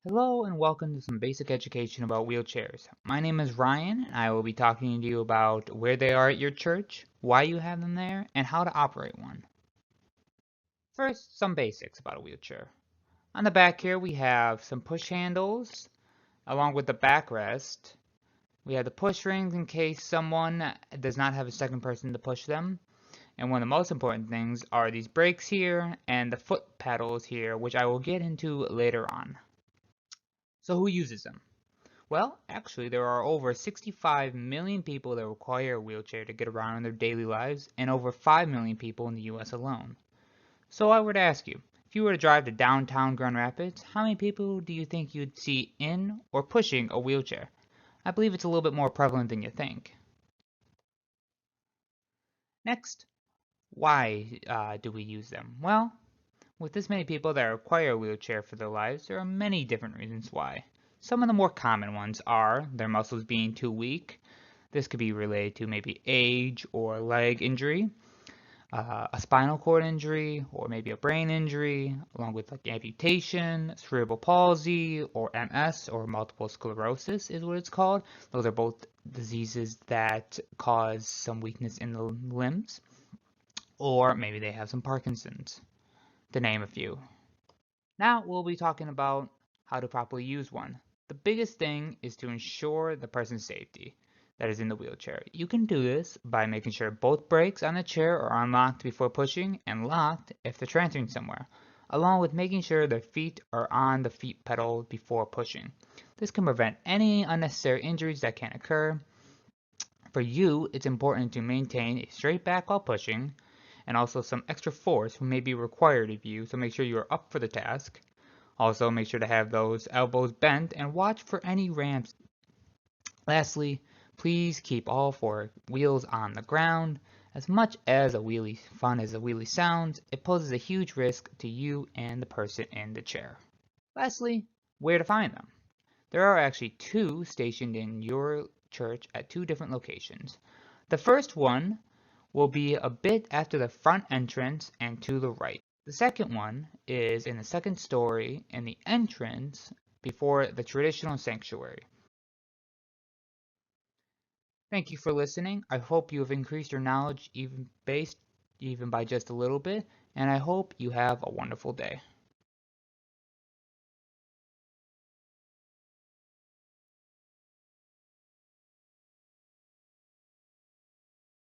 Hello and welcome to some basic education about wheelchairs. My name is Ryan and I will be talking to you about where they are at your church, why you have them there, and how to operate one. First, some basics about a wheelchair. On the back here we have some push handles along with the backrest. We have the push rings in case someone does not have a second person to push them. And one of the most important things are these brakes here and the foot pedals here, which I will get into later on. So who uses them? Well, actually, there are over 65 million people that require a wheelchair to get around in their daily lives, and over 5 million people in the US alone. So I would ask you, if you were to drive to downtown Grand Rapids, how many people do you think you'd see in or pushing a wheelchair? I believe it's a little bit more prevalent than you think. Next, why do we use them? Well, with this many people that require a wheelchair for their lives, there are many different reasons why. Some of the more common ones are their muscles being too weak. This could be related to maybe age or leg injury, a spinal cord injury, or maybe a brain injury, along with like amputation, cerebral palsy, or MS, or multiple sclerosis is what it's called. Those are both diseases that cause some weakness in the limbs. Or maybe they have some Parkinson's, to name a few. Now we'll be talking about how to properly use one. The biggest thing is to ensure the person's safety that is in the wheelchair. You can do this by making sure both brakes on the chair are unlocked before pushing and locked if they're transferring somewhere, along with making sure their feet are on the feet pedal before pushing. This can prevent any unnecessary injuries that can occur. For you, it's important to maintain a straight back while pushing, and also some extra force may be required of you, so make sure you are up for the task. Also, make sure to have those elbows bent and watch for any ramps. Lastly, please keep all four wheels on the ground. As much as a wheelie fun as a wheelie sounds, it poses a huge risk to you and the person in the chair. Lastly, where to find them. There are actually two stationed in your church at two different locations. The first one will be a bit after the front entrance and to the right. The second one is in the second story in the entrance before the traditional sanctuary. Thank you for listening. I hope you have increased your knowledge even by just a little bit, and I hope you have a wonderful day.